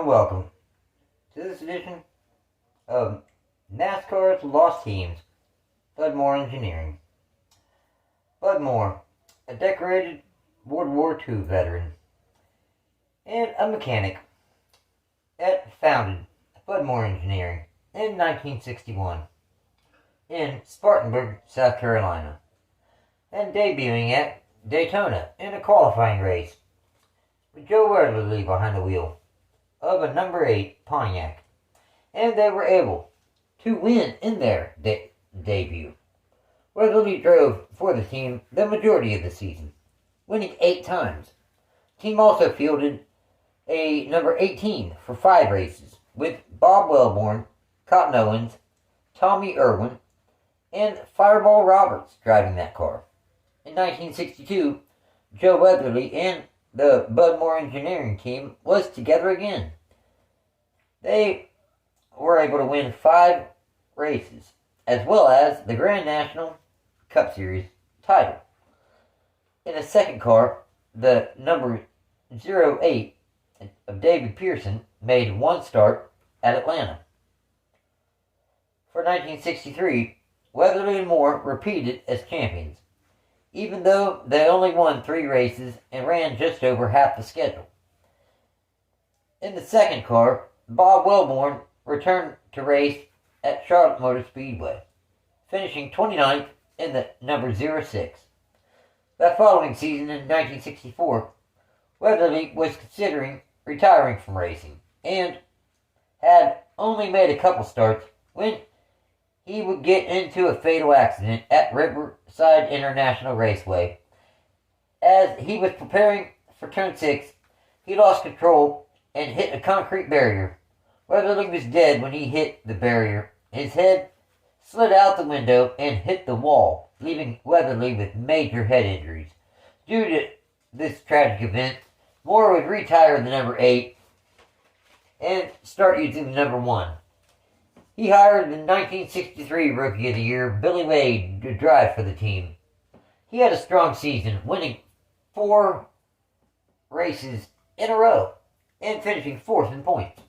and welcome to this edition of NASCAR's Lost Teams, Bud Moore Engineering. Bud Moore, a decorated World War II veteran and a mechanic, founded Bud Moore Engineering in 1961 in Spartanburg, South Carolina, and debuting at Daytona in a qualifying race with Joe Weatherly behind the wheel of a number 8 Pontiac, and they were able to win in their debut. Weatherly drove for the team the majority of the season, winning 8 times. The team also fielded a number 18 for 5 races, with Bob Wellborn, Cotton Owens, Tommy Irwin, and Fireball Roberts driving that car. In 1962, Joe Weatherly and the Bud Moore Engineering team was together again. They were able to win 5 races, as well as the Grand National Cup Series title. In the second car, the number 08 of Davidpearson made 1 start at Atlanta. For 1963, Weatherly and Moore repeated as champions, even though they only won 3 races and ran just over half the schedule. In the second car, Bob Wellborn returned to race at Charlotte Motor Speedway, finishing 29th in the number 06. That following season, in 1964, Weatherly was considering retiring from racing and had only made a couple starts when he would get into a fatal accident at Riverside International Raceway. As he was preparing for turn 6, he lost control and hit a concrete barrier. Weatherly was dead when he hit the barrier. His head slid out the window and hit the wall, leaving Weatherly with major head injuries. Due to this tragic event, Moore would retire the number 8 and start using the number 1. He hired the 1963 Rookie of the Year, Billy Wade, to drive for the team. He had a strong season, winning 4 races in a row and finishing 4th in points.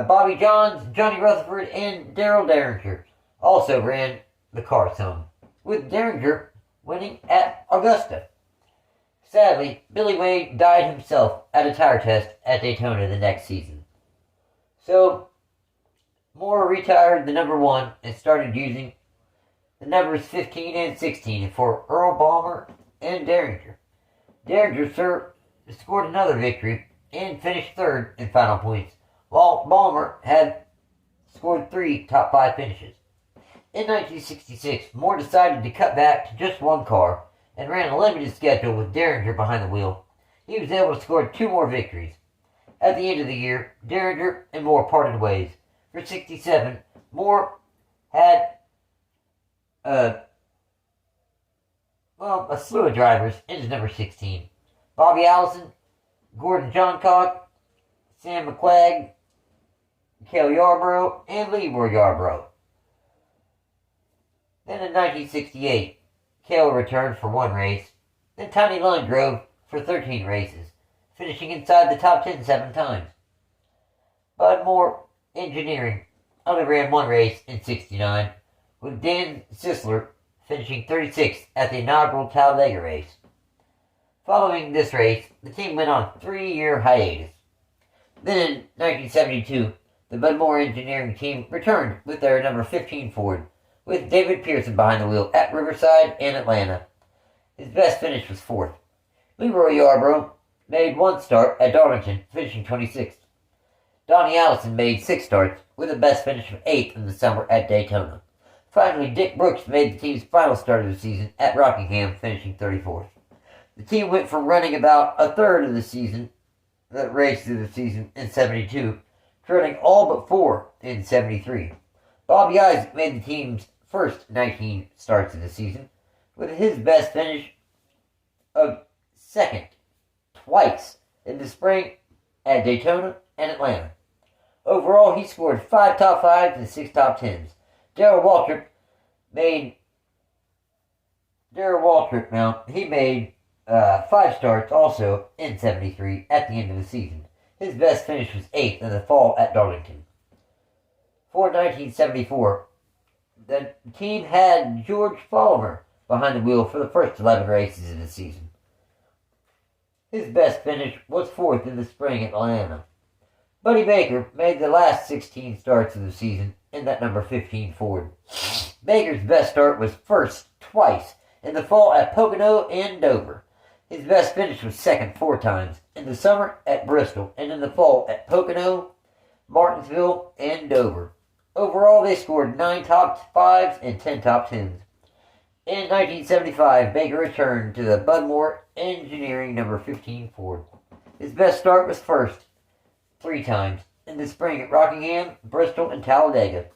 Bobby Johns, Johnny Rutherford, and Darrell Derringer also ran the car some, with Derringer winning at Augusta. Sadly, Billy Wade died himself at a tire test at Daytona the next season. So, Moore retired the number 1 and started using the numbers 15 and 16 for Earl Balmer and Derringer. Derringer scored another victory and finished 3rd in final points, while Balmer had scored 3 top 5 finishes. In 1966, Moore decided to cut back to just 1 car and ran a limited schedule with Derringer behind the wheel. He was able to score 2 more victories. At the end of the year, Derringer and Moore parted ways. For 67, Moore had a slew of drivers in his number 16. Bobby Allison, Gordon Johncock, Sam McQuagg, Cale Yarborough, and Leroy Yarborough. Then in 1968, Cale returned for 1 race. Then Tiny Lund drove for 13 races, finishing inside the top 10 7 times. Bud Moore Engineering only ran 1 race in 69, with Dan Sisler finishing 36th at the inaugural Talladega race. Following this race, the team went on a 3-year hiatus. Then in 1972, the Bud Moore Engineering team returned with their number 15 Ford, with Davidpearson behind the wheel at Riverside and Atlanta. His best finish was 4th. Leroy Yarborough made 1 start at Darlington, finishing 26th. Donnie Allison made 6 starts, with a best finish of 8th in the summer at Daytona. Finally, Dick Brooks made the team's final start of the season at Rockingham, finishing 34th. The team went from running about a third of the races of the season in 72, trailing all but 4 in 73. Bobby Isaac made the team's first 19 starts of the season, with his best finish of 2nd twice in the spring at Daytona and Atlanta. Overall, he scored 5 top 5s and 6 top 10s. Darrell Waltrip made 5 starts also in 73 at the end of the season. His best finish was 8th in the fall at Darlington. For 1974, the team had George Follmer behind the wheel for the first 11 races of the season. His best finish was 4th in the spring at Atlanta. Buddybaker made the last 16 starts of the season in that number 15 Ford. Baker's best start was 1st twice in the fall at Pocono and Dover. His best finish was 2nd 4 times, in the summer at Bristol and in the fall at Pocono, Martinsville, and Dover. Overall, they scored 9 top 5s and 10 top 10s. In 1975, Baker returned to the Budmore Engineering number 15 Ford. His best start was 1st 3 times, in the spring at Rockingham, Bristol, and Talladega.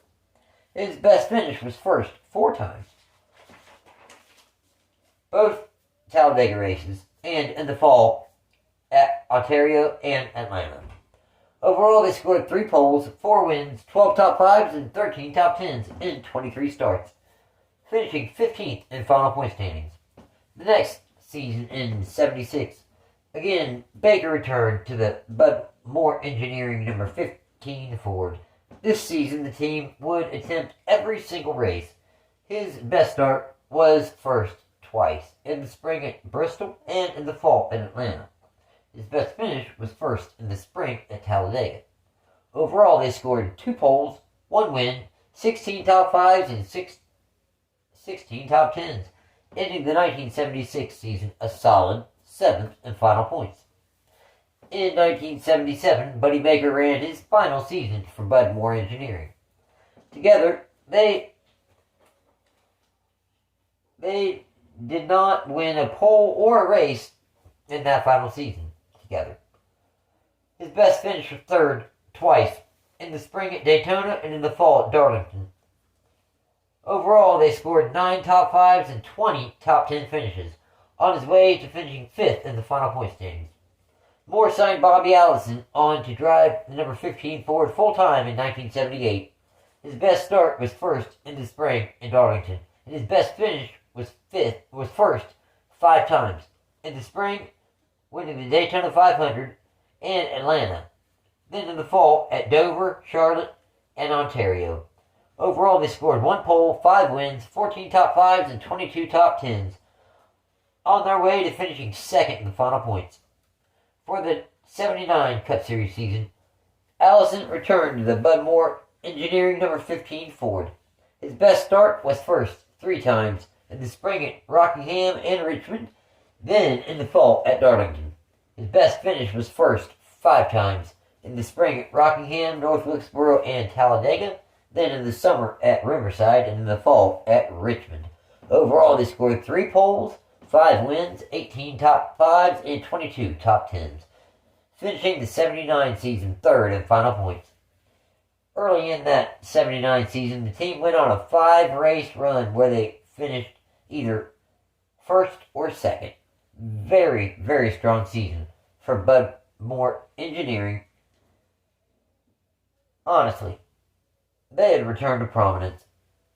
His best finish was 1st 4 times, both Talladega races, and in the fall at Ontario and Atlanta. Overall, they scored 3 poles, 4 wins, 12 top 5s, and 13 top 10s in 23 starts, finishing 15th in final point standings. The next season, in 76, again, Baker returned to the Budmore Engineering number 15 Ford. This season, the team would attempt every single race. His best start was 1st twice, in the spring at Bristol and in the fall in Atlanta. His best finish was 1st in the spring at Talladega. Overall, they scored 2 poles, 1 win, 16 top 5s, and 16 top 10s, ending the 1976 season a solid 7th in final points. In 1977, Buddybaker ran his final season for Budmore Engineering. Together, they did not win a pole or a race in that final season together. His best finish was 3rd twice, in the spring at Daytona and in the fall at Darlington. Overall, they scored 9 top 5s and 20 top 10 finishes, on his way to finishing 5th in the final point standings. Moore signed Bobby Allison on to drive the number 15 Ford full-time in 1978. His best start was 1st in the spring in Darlington, and his best finish was 1st 5 times, in the spring winning the Daytona 500 and Atlanta, then in the fall at Dover, Charlotte, and Ontario. Overall, they scored 1 pole, 5 wins, 14 top 5s, and 22 top 10s, on their way to finishing 2nd in the final points. For the 79 Cup Series season, Allison returned to the Budmore Engineering number 15 Ford. His best start was 1st 3 times, in the spring at Rockingham and Richmond, then in the fall at Darlington. His best finish was 1st 5 times, in the spring at Rockingham, North Wilkesboro, and Talladega, then in the summer at Riverside, and in the fall at Richmond. Overall, they scored 3 poles, 5 wins, 18 top 5s, and 22 top 10s, finishing the 79 season 3rd in final points. Early in that 79 season, the team went on a 5-race run where they finished either 1st or 2nd. Very, very strong season for Budmore Engineering. Honestly, they had returned to prominence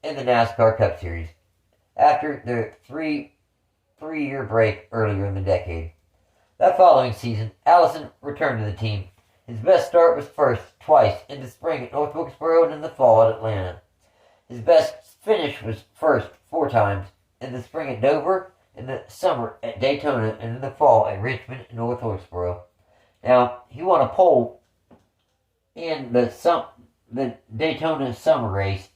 in the NASCAR Cup Series after their three-year break earlier in the decade. That following season, Allison returned to the team. His best start was 1st twice, in the spring at North Wilkesboro and in the fall at Atlanta. His best finish was 1st 4 times, in the spring at Dover, in the summer at Daytona, and in the fall at Richmond and North Wilkesboro. Now, he won a pole in the Daytona summer race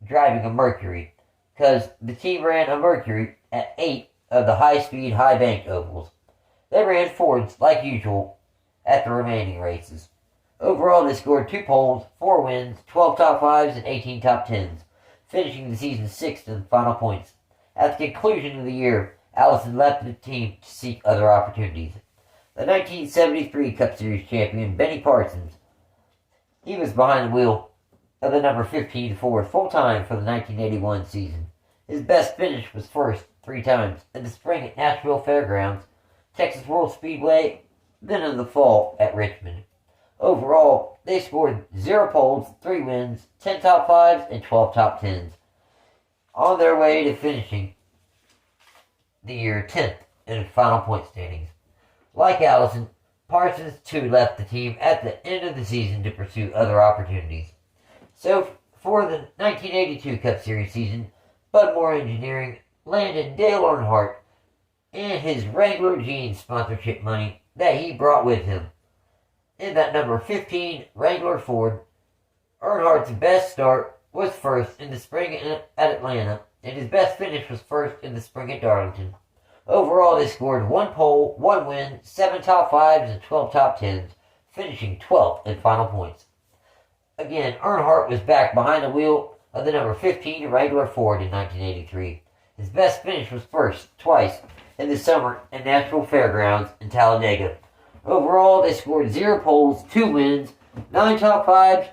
driving a Mercury, because the team ran a Mercury at 8 of the high-speed, high-banked ovals. They ran Fords, like usual, at the remaining races. Overall, they scored 2 poles, 4 wins, 12 top 5s, and 18 top 10s, finishing the season 6th in final points. At the conclusion of the year, Allison left the team to seek other opportunities. The 1973 Cup Series champion, Benny Parsons, he was behind the wheel of the number 15 Ford full-time for the 1981 season. His best finish was 1st 3 times, in the spring at Nashville Fairgrounds, Texas World Speedway, then in the fall at Richmond. Overall, they scored 0 poles, 3 wins, 10 top 5s, and 12 top 10s, on their way to finishing the year 10th in final point standings. Like Allison, Parsons too left the team at the end of the season to pursue other opportunities. So for the 1982 Cup Series season, Budmore Engineering landed Daleearnhardt and his Wrangler Jeans sponsorship money that he brought with him. In that number 15 Wrangler Ford, Earnhardt's best start was first in the spring at Atlanta, and his best finish was first in the spring at Darlington. Overall, they scored 1 pole, 1 win, 7 top 5s, and 12 top 10s, finishing 12th in final points. Again, Earnhardt was back behind the wheel of the number 15 Wrangler Ford in 1983. His best finish was first, twice, in the summer at National Fairgrounds in Talladega. Overall, they scored 0 poles, 2 wins, 9 top 5s,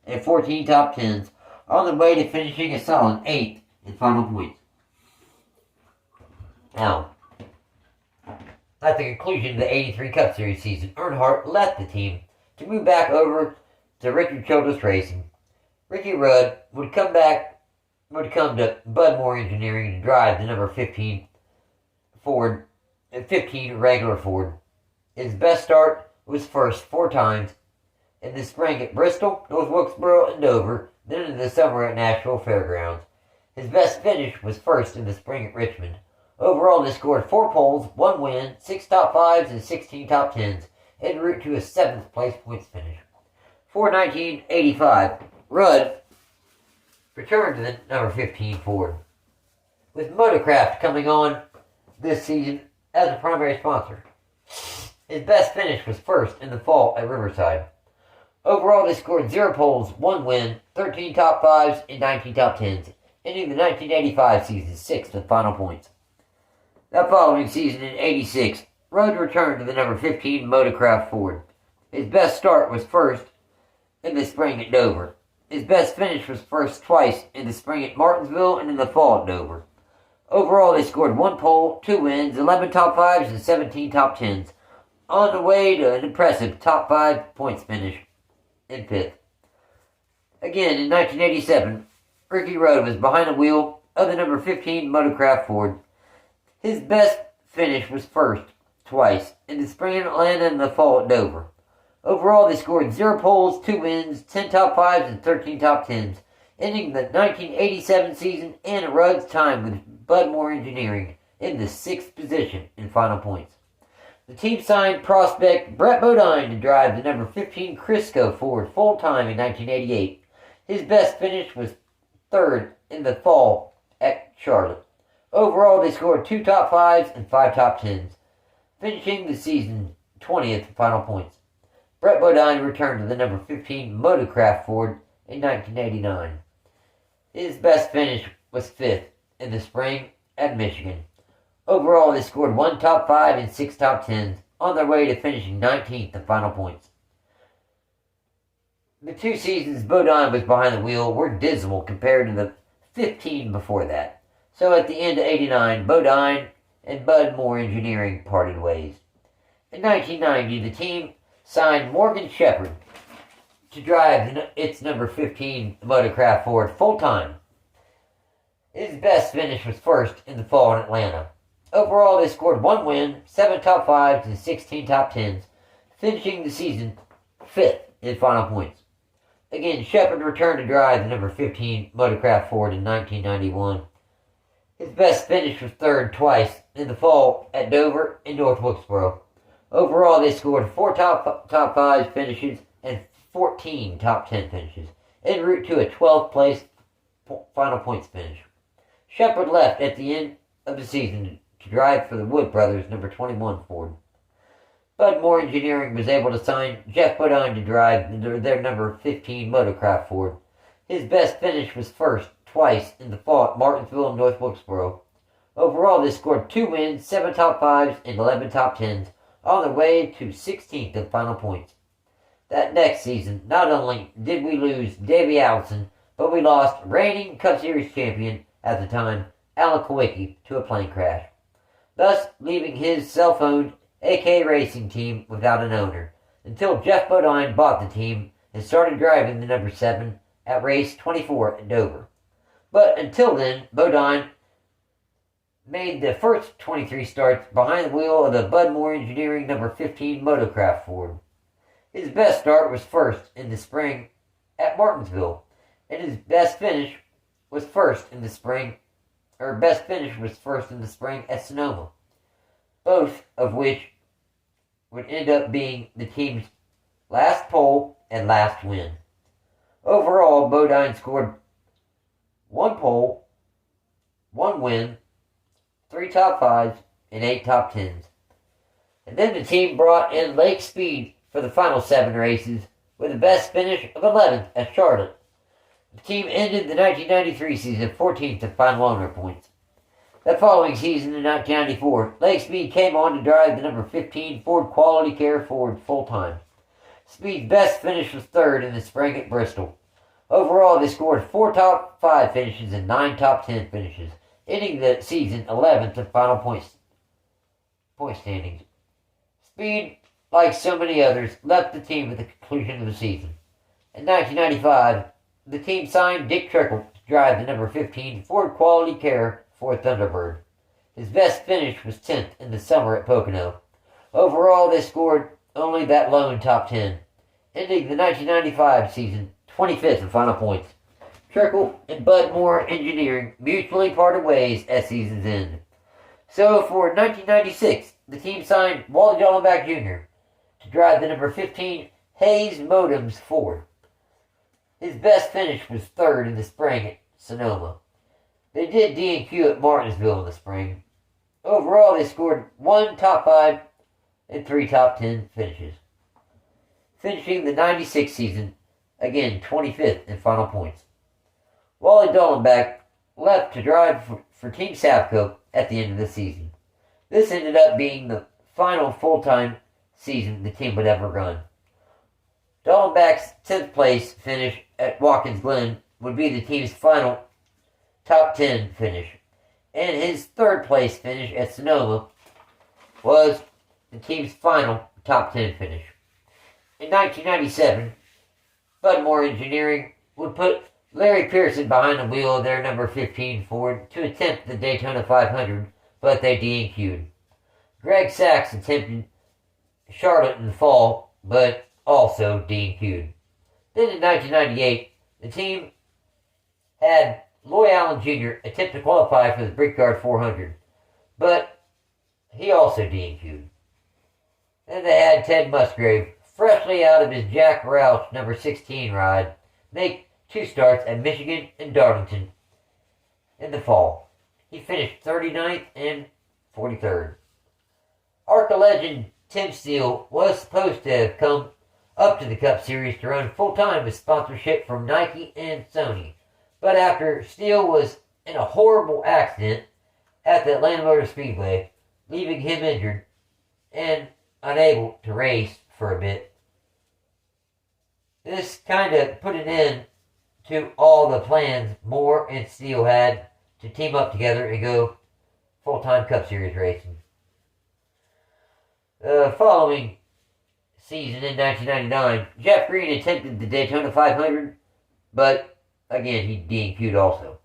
and 14 top 10s, on the way to finishing a solid 8th in final points. Now, at the conclusion of the 83 Cup Series season, Earnhardt left the team to move back over to Rickyrudd Racing. Rickyrudd would come to Budmore Engineering to drive the number 15 Wrangler Ford. His best start was first 4 times in the spring at Bristol, North Wilkesboro, and Dover, then in the summer at Nashville Fairgrounds. His best finish was first in the spring at Richmond. Overall, they scored 4 poles, 1 win, 6 top 5s, and 16 top 10s, en route to a 7th place points finish. For 1985, Rudd returned to the number 15 Ford, with Motorcraft coming on this season as a primary sponsor. His best finish was first in the fall at Riverside. Overall, they scored 0 poles, 1 win, 13 top 5s, and 19 top 10s, ending the 1985 season 6th in final points. That following season in 86, Rudd returned to the number 15 Motorcraft Ford. His best start was first in the spring at Dover. His best finish was first twice in the spring at Martinsville and in the fall at Dover. Overall, they scored 1 pole, 2 wins, 11 top 5s, and 17 top 10s, on the way to an impressive top 5 points finish in 5th. Again, in 1987, Rickyrudd was behind the wheel of the number 15 Motorcraft Ford. His best finish was first, twice, in the spring at Atlanta and the fall at Dover. Overall, they scored 0 poles, 2 wins, 10 top 5s, and 13 top 10s, ending the 1987 season and Rudd's time with Budmore Engineering in the 6th position in final points. The team signed prospect Brett Bodine to drive the number 15 Crisco Ford full-time in 1988. His best finish was 3rd in the fall at Charlotte. Overall, they scored 2 top 5s and 5 top 10s, finishing the season 20th in final points. Brett Bodine returned to the number 15 Motorcraft Ford in 1989. His best finish was 5th in the spring at Michigan. Overall, they scored 1 top 5 and 6 top 10s, on their way to finishing 19th in final points. The 2 seasons Bodine was behind the wheel were dismal compared to the 15 before that. So at the end of 89, Bodine and Budmore Engineering parted ways. In 1990, the team signed Morganshepherd to drive its number 15 Motorcraft Ford full-time. His best finish was first in the fall in Atlanta. Overall, they scored 1 win, 7 top 5s, and 16 top 10s, finishing the season 5th in final points. Again, Shepherd returned to drive the number 15 Motorcraft Ford in 1991. His best finish was 3rd twice in the fall at Dover and North Wilkesboro. Overall, they scored 4 top 5 finishes and 14 top 10 finishes, en route to a 12th place final points finish. Shepherd left at the end of the season to drive for the Wood Brothers number 21 Ford. Budmore Engineering was able to sign Geoffbodine to drive their number 15 Motorcraft Ford. His best finish was 1st twice in the fall at Martinsville and North Wilkesboro. Overall, they scored 2 wins, 7 top 5s, and 11 top 10s, on their way to 16th in final points. That next season, not only did we lose Davey Allison, but we lost reigning Cup Series champion at the time, Alan Kowicki, to a plane crash, thus leaving his self-owned AK Racing team without an owner, until Geoffbodine bought the team and started driving the number 7 at race 24 at Dover. But until then, Bodine made the first 23 starts behind the wheel of the Budmore Engineering number 15 Motocraft Ford. His best start was first in the spring at Martinsville, and his best finish was first in the spring at Sonoma, both of which would end up being the team's last pole and last win. Overall, Bodine scored 1 pole, 1 win, 3 top 5s, and 8 top 10s. And then the team brought in Lake Speed for the final 7 races, with a best finish of 11th at Charlotte. The team ended the 1993 season 14th in final owner points. That following season in 1994, Lake Speed came on to drive the number 15 Ford Quality Care Ford full-time. Speed's best finish was 3rd in the spring at Bristol. Overall, they scored 4 top 5 finishes and 9 top 10 finishes, ending the season 11th in final point standings. Speed, like so many others, left the team at the conclusion of the season. In 1995, the team signed Dicktrickle to drive the number 15 Ford Quality Care Ford Thunderbird. His best finish was 10th in the summer at Pocono. Overall, they scored only that lone top 10, ending the 1995 season 25th in final points. Trickle and Budmore Engineering mutually parted ways at season's end. So for 1996, the team signed Wally Dallenbach Jr. to drive the number 15 Hayes Modems Ford. His best finish was 3rd in the spring at Sonoma. They did D&Q at Martinsville in the spring. Overall, they scored 1 top 5 and 3 top 10 finishes, finishing the 96 season, again 25th in final points. Wally Dallenbach left to drive for Team Sapco at the end of the season. This ended up being the final full-time season the team would ever run. Dallenbach's 10th place finish at Watkins Glen would be the team's final top 10 finish, and his 3rd place finish at Sonoma was the team's final top 10 finish. In 1997, Budmore Engineering would put Larry Pearson behind the wheel of their number 15 Ford to attempt the Daytona 500, but they DNQ'd. Greg Sachs attempted Charlotte in the fall, but also DNQ'd. Then in 1998, the team had Loy Allen Jr. attempt to qualify for the Brickyard 400, but he also DNQ'd. Then they had Ted Musgrave, freshly out of his Jack Roush number 16 ride, make 2 starts at Michigan and Darlington in the fall. He finished 39th and 43rd. ARCA legend Tim Steele was supposed to have come up to the Cup Series to run full-time with sponsorship from Nike and Sony. But after Steele was in a horrible accident at the Atlanta Motor Speedway, leaving him injured and unable to race for a bit, this kind of put an end to all the plans Moore and Steele had to team up together and go full-time Cup Series racing. The following season in 1999, Jeff Green attempted the Daytona 500, but again, he DNQ'd also.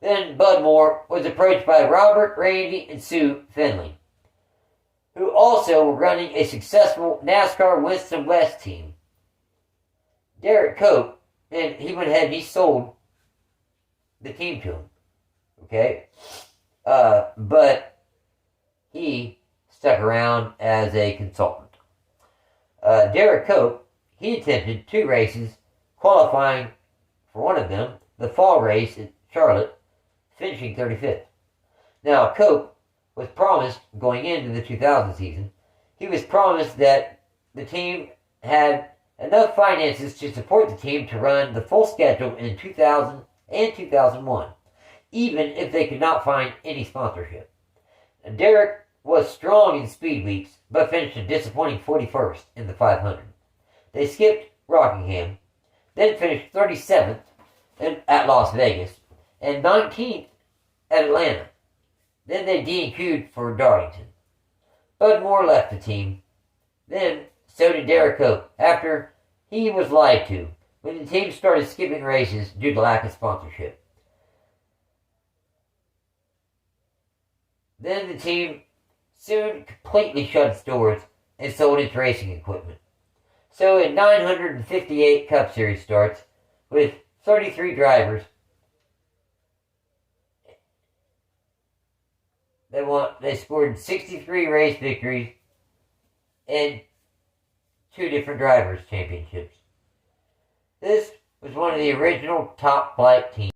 Then Budmore was approached by Robert, Randy, and Sue Finley, who also were running a successful NASCAR Winston West team. Derek Cope, and he went ahead and he sold the team to him. Okay? But he stuck around as a consultant. Derek Cope, he attempted 2 races, qualifying for one of them, the fall race at Charlotte, finishing 35th. Now, Cope was promised, going into the 2000 season, he was promised that the team had enough finances to support the team to run the full schedule in 2000 and 2001, even if they could not find any sponsorship. And Derek was strong in speed weeks, but finished a disappointing 41st in the 500. They skipped Rockingham, then finished 37th at Las Vegas, and 19th at Atlanta. Then they DNQ'd for Darlington. Budmore left the team. Then, so did Derek Cope, after he was lied to, when the team started skipping races due to lack of sponsorship. Then the team soon completely shut its doors and sold its racing equipment. So in 958 Cup Series starts, with 33 drivers, they scored 63 race victories and 2 different drivers' championships. This was one of the original top flight teams.